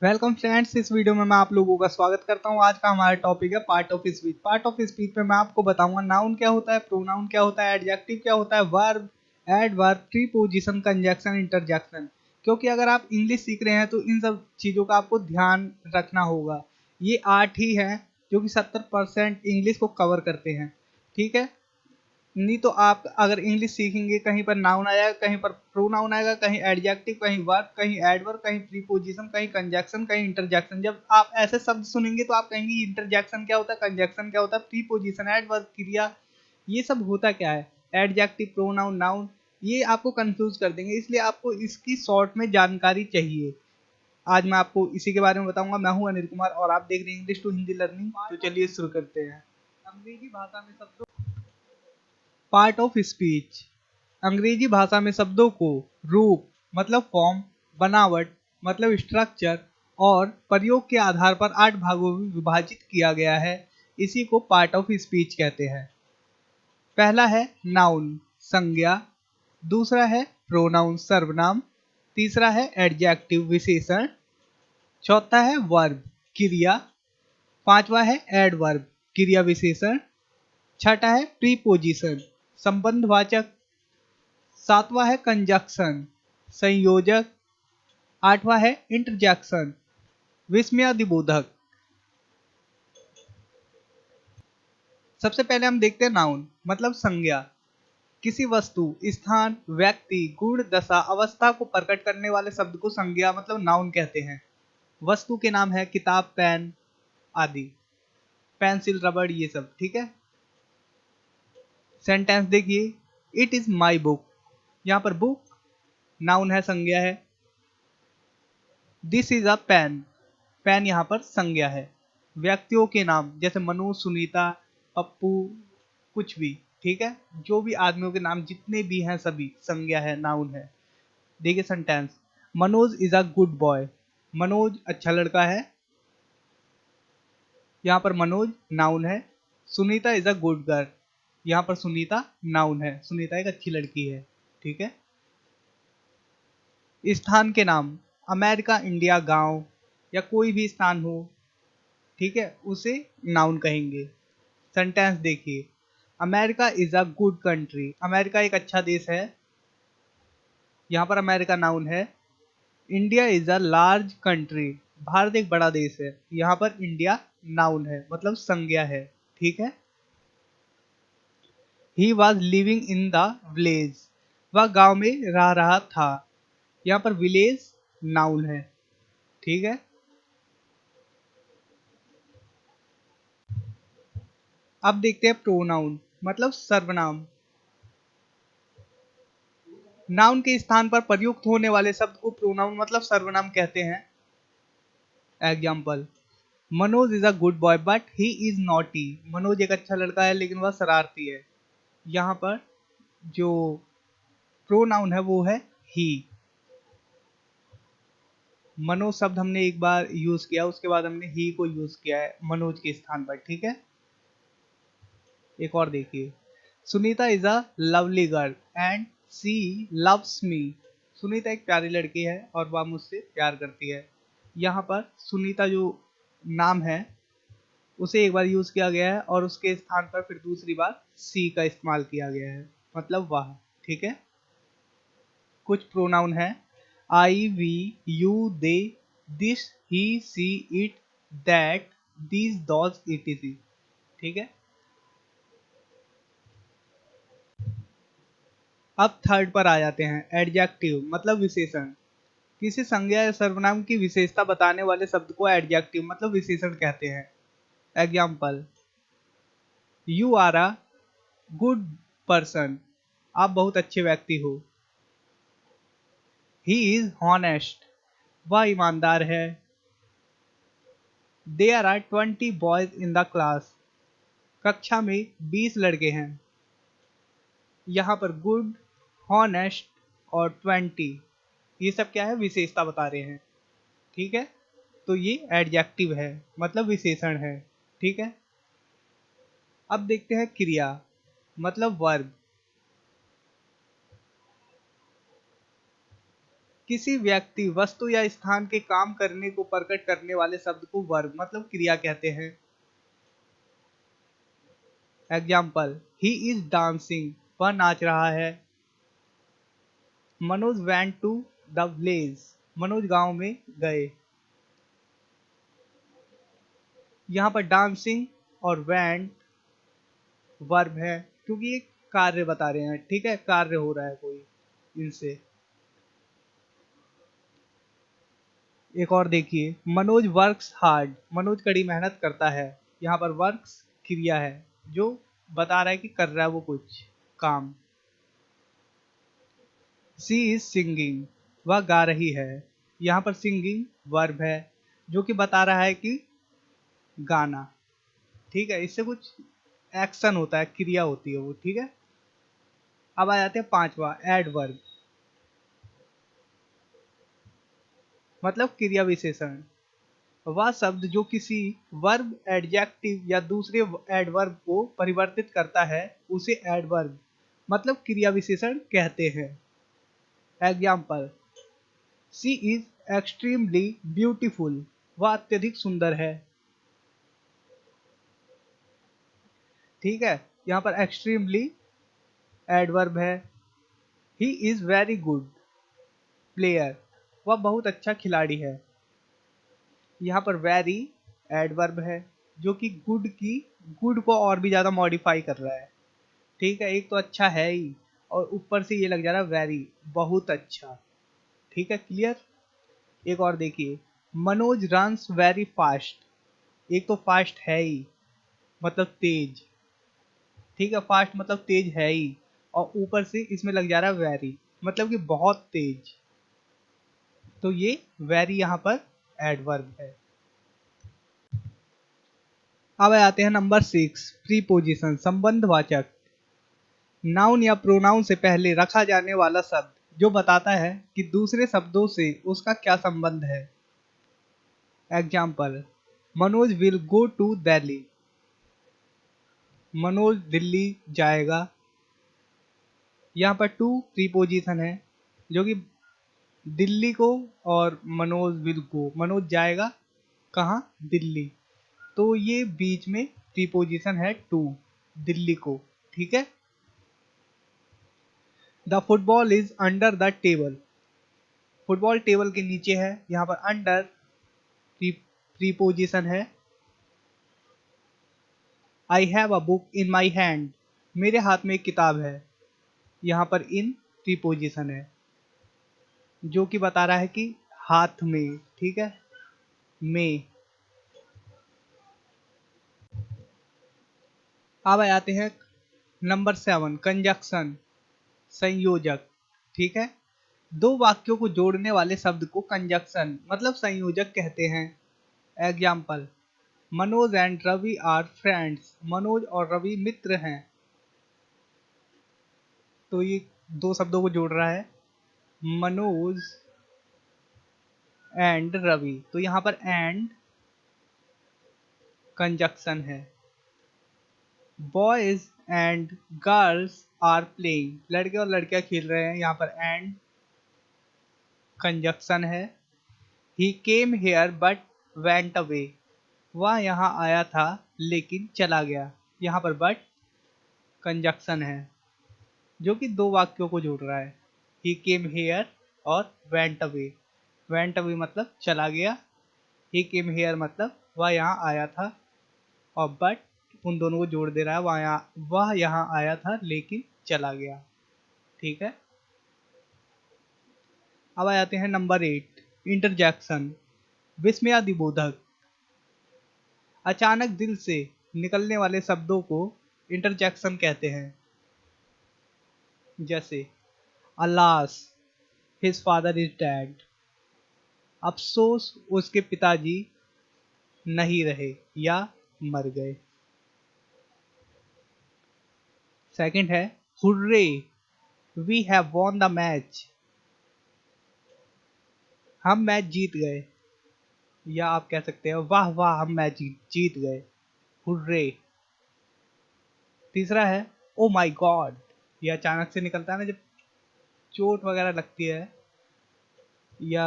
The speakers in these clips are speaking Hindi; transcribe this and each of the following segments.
वेलकम फ्रेंड्स, इस वीडियो में मैं आप लोगों का स्वागत करता हूं। आज का हमारा टॉपिक है part of speech. Part of speech में मैं आपको बताऊंगा नाउन क्या होता है, प्रोनाउन क्या होता है, एडजेक्टिव क्या होता है, verb, adverb, preposition, conjunction, interjection. क्योंकि अगर आप इंग्लिश सीख रहे हैं तो इन सब चीज़ों का आपको ध्यान रखना होगा। ये 8 ही हैं जो कि 70% इंग्लिश को कवर करते हैं। ठीक है, नहीं तो आप अगर इंग्लिश सीखेंगे कहीं पर नाउन आएगा, कहीं पर प्रोनाउन आएगा, कहीं एडजेक्टिव, कहीं वर्ब, कहीं एडवर्ब, कहीं प्रीपोजिशन, कहीं कंजक्शन, कहीं इंटरजेक्शन। जब आप ऐसे शब्द सुनेंगे तो आप कहेंगे इंटरजेक्शन क्या होता है, कंजक्शन क्या होता है, प्रीपोजिशन, एडवर्ब, क्रिया, ये सब होता क्या है, एडजेक्टिव, प्रोनाउन, नाउन, ये आपको कंफ्यूज कर देंगे। इसलिए आपको इसकी शॉर्ट में जानकारी चाहिए। आज मैं आपको इसी के बारे में बताऊंगा। मैं हूं अनिल कुमार और आप देख रहे हैं इंग्लिश टू हिंदी लर्निंग। तो चलिए शुरू करते हैं। अंग्रेजी भाषा में शब्दों पार्ट ऑफ स्पीच। अंग्रेजी भाषा में शब्दों को रूप मतलब फॉर्म, बनावट मतलब स्ट्रक्चर और प्रयोग के आधार पर 8 भागों में विभाजित किया गया है। इसी को पार्ट ऑफ स्पीच कहते हैं। पहला है नाउन संज्ञा, दूसरा है प्रोनाउन सर्वनाम, तीसरा है एडजेक्टिव विशेषण, चौथा है वर्ब क्रिया, पांचवा है एडवर्ब क्रिया विशेषण, छठा है प्रीपोजिशन संबंधवाचक, सातवां है कंजक्शन संयोजक, आठवां है इंटरजेक्शन विस्मयादिबोधक। सबसे पहले हम देखते हैं नाउन मतलब संज्ञा। किसी वस्तु, स्थान, व्यक्ति, गुण, दशा, अवस्था को प्रकट करने वाले शब्द को संज्ञा मतलब नाउन कहते हैं। वस्तु के नाम है किताब, पेन आदि, पेंसिल, रबड़, ये सब। ठीक है। सेंटेंस देखिए, इट इज माई बुक। यहाँ पर बुक नाउन है, संज्ञा है। This is a pen, pen यहाँ पर संज्ञा है। व्यक्तियों के नाम जैसे मनु, सुनीता, पप्पू, कुछ भी। ठीक है, जो भी आदमियों के नाम जितने भी हैं सभी संज्ञा है, नाउन है। देखिए sentence, Manoj is a good boy. Manoj अच्छा लड़का है। यहाँ पर मनोज नाउन है। Sunita is a good girl. यहाँ पर सुनीता नाउन है, सुनीता एक अच्छी लड़की है। ठीक है। स्थान के नाम अमेरिका, इंडिया, गांव या कोई भी स्थान हो, ठीक है, उसे नाउन कहेंगे। सेंटेंस देखिए, America is a good country. America एक अच्छा देश है। यहाँ पर अमेरिका नाउन है। India is a large country. Bharat एक बड़ा देश है। यहाँ पर इंडिया नाउन है मतलब संज्ञा है। ठीक है। He was living in the village. वह गांव में रह रहा था। यहाँ पर विलेज नाउन है। ठीक है। अब देखते हैं प्रोनाउन मतलब सर्वनाम। नाउन के स्थान पर प्रयुक्त होने वाले शब्द को प्रोनाउन मतलब सर्वनाम कहते हैं। Example, Manoj is a good boy but he is naughty. Manoj एक अच्छा लड़का है लेकिन वह शरारती है। यहाँ पर जो प्रोनाउन है वो है ही। मनोज शब्द हमने एक बार यूज किया, उसके बाद हमने ही को यूज किया है मनोज के स्थान पर। ठीक है। एक और देखिए, Sunita is a lovely girl and she loves me. Sunita एक प्यारी लड़की है और वह मुझसे प्यार करती है। यहाँ पर सुनीता जो नाम है उसे एक बार यूज किया गया है और उसके स्थान पर फिर दूसरी बार सी का इस्तेमाल किया गया है, मतलब वह। ठीक है। कुछ प्रोनाउन है I, we, you, they, this, he, she, it, that, these, those, etc. ठीक है। अब थर्ड पर आ जाते हैं, एडजेक्टिव मतलब विशेषण। किसी संज्ञा या सर्वनाम की विशेषता बताने वाले शब्द को एडजेक्टिव मतलब विशेषण कहते हैं। Example, you are a good person. आप बहुत अच्छे व्यक्ति हो। He is honest. वह ईमानदार है। There are 20 boys in the class. कक्षा में 20 लड़के हैं। यहाँ पर गुड, हॉनेस्ट और 20, ये सब क्या है, विशेषता बता रहे हैं। ठीक है। तो ये एडजेक्टिव है मतलब विशेषण है। ठीक है। अब देखते हैं क्रिया मतलब वर्ब। किसी व्यक्ति वस्तु या स्थान के काम करने को प्रकट करने वाले शब्द को वर्ब मतलब क्रिया कहते हैं। एग्जाम्पल, ही इज डांसिंग, वह नाच रहा है। Manoj went to the village, Manoj गांव में गए। यहाँ पर डांसिंग और वेंट वर्ब है क्योंकि ये कार्य बता रहे हैं, ठीक है, कार्य हो रहा है कोई इनसे। एक और देखिए, मनोज वर्क्स हार्ड, मनोज कड़ी मेहनत करता है। यहाँ पर वर्क्स क्रिया है जो बता रहा है कि कर रहा है वो कुछ काम। शी इज सिंगिंग, वह गा रही है। यहाँ पर सिंगिंग वर्ब है जो कि बता रहा है कि गाना, ठीक है, इससे कुछ एक्शन होता है, क्रिया होती है वो, ठीक है। अब आ जाते हैं पांचवा, एडवर्ब मतलब क्रिया विशेषण। वह शब्द जो किसी वर्ब, एडजेक्टिव या दूसरे एडवर्ब को परिवर्तित करता है उसे एडवर्ब मतलब क्रिया विशेषण कहते हैं। Example, she is extremely beautiful, वह अत्यधिक सुंदर है। ठीक है, यहाँ पर एक्सट्रीमली एडवर्ब है। He is very good player, वह बहुत अच्छा खिलाड़ी है। यहाँ पर वेरी एडवर्ब है जो कि गुड को और भी ज्यादा मॉडिफाई कर रहा है। ठीक है, एक तो अच्छा है ही और ऊपर से ये लग जा रहा है वेरी, बहुत अच्छा। ठीक है, क्लियर। एक और देखिए, मनोज रन्स वेरी फास्ट, एक तो फास्ट है ही मतलब तेज, ठीक है, फास्ट मतलब तेज है ही और ऊपर से इसमें लग जा रहा है वेरी मतलब कि बहुत तेज, तो ये वेरी यहाँ पर एडवर्ब है। अब आते हैं नंबर 6, प्रीपोजिशन संबंधवाचक। नाउन या प्रोनाउन से पहले रखा जाने वाला शब्द जो बताता है कि दूसरे शब्दों से उसका क्या संबंध है। Example, Manoj will go to Delhi, Manoj Delhi जाएगा। यहाँ पर टू प्रीपोजिशन है जो कि दिल्ली को और मनोज विल गो, मनोज जाएगा कहाँ, दिल्ली, तो ये बीच में प्रीपोजिशन है टू, दिल्ली को। ठीक है, the football is under the table, football table के नीचे है। यहाँ पर अंडर प्रीपोजिशन है। I have a book in my hand, मेरे हाथ में एक किताब है। यहाँ पर इन प्रीपोजिशन है जो कि बता रहा है कि हाथ में, ठीक है, में। अब आते हैं नंबर 7, कंजक्शन संयोजक। ठीक है, दो वाक्यों को जोड़ने वाले शब्द को कंजक्शन मतलब संयोजक कहते हैं। Example, Manoj and Ravi are friends, Manoj और रवि मित्र हैं। तो ये दो शब्दों को जोड़ रहा है, मनोज एंड रवि, तो यहाँ पर एंड कंजक्शन है। Boys and girls are playing, लड़के और लड़कियां खेल रहे हैं, यहाँ पर एंड कंजक्शन है। He came here but went away, वह यहाँ आया था लेकिन चला गया, यहाँ पर बट कंजक्शन है जो कि दो वाक्यों को जोड़ रहा है। ही केम हेयर और वेंट अवे मतलब चला गया, ही केम हेयर मतलब वह यहाँ आया था, और बट उन दोनों को जोड़ दे रहा है, वह यहाँ आया था लेकिन चला गया। ठीक है, अब आ जाते हैं नंबर 8, इंटरजेक्शन विस्मयादिबोधक। अचानक दिल से निकलने वाले शब्दों को इंटरजेक्शन कहते हैं। जैसे, alas his father is dead, अफसोस उसके पिताजी नहीं रहे या मर गए। सेकंड है, hurray we have won the match, हम मैच जीत गए, या आप कह सकते हैं वाह वाह हम मैच जीत गए, हुर्रे। तीसरा है, ओ माई गॉड, ये अचानक से निकलता है ना जब चोट वगैरह लगती है, या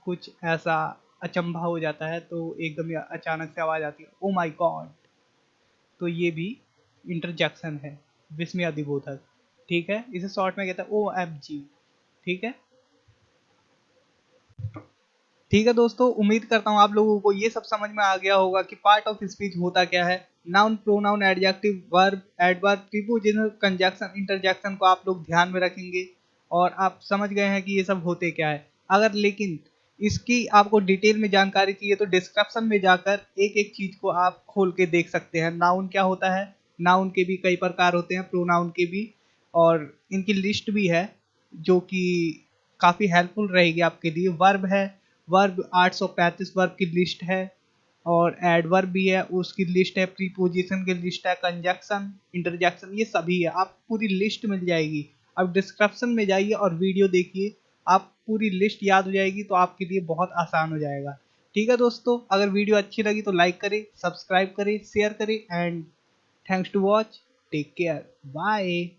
कुछ ऐसा अचंभा हो जाता है तो एकदम अचानक से आवाज आती है ओ माय गॉड, तो ये भी इंटरजेक्शन है, विस्मय अधिबोधक। ठीक है, इसे शॉर्ट में कहता है OMG। ठीक है, ठीक है दोस्तों, उम्मीद करता हूँ आप लोगों को ये सब समझ में आ गया होगा कि पार्ट ऑफ स्पीच होता क्या है। Noun, pronoun, adjective, verb, adverb, preposition, conjunction, interjection को आप लोग ध्यान में रखेंगे और आप समझ गए हैं कि ये सब होते क्या है। अगर लेकिन इसकी आपको डिटेल में जानकारी चाहिए तो डिस्क्रिप्शन में जाकर एक एक चीज को आप खोल के देख सकते हैं। नाउन क्या होता है, नाउन के भी कई प्रकार होते हैं, प्रोनाउन के भी, और इनकी लिस्ट भी है जो कि काफ़ी हेल्पफुल रहेगी आपके लिए। वर्ब है, वर्ब 835 वर्ब की लिस्ट है, और एडवर्ब भी है, उसकी लिस्ट है, प्रीपोजिशन की लिस्ट है, कंजक्शन, इंटरजेक्शन, ये सभी है, आप पूरी लिस्ट मिल जाएगी। अब डिस्क्रिप्शन में जाइए और वीडियो देखिए, आप पूरी लिस्ट याद हो जाएगी तो आपके लिए बहुत आसान हो जाएगा। ठीक है दोस्तों, अगर वीडियो अच्छी लगी तो लाइक करें, सब्सक्राइब करें, शेयर करें, and thanks to watch, take care, bye.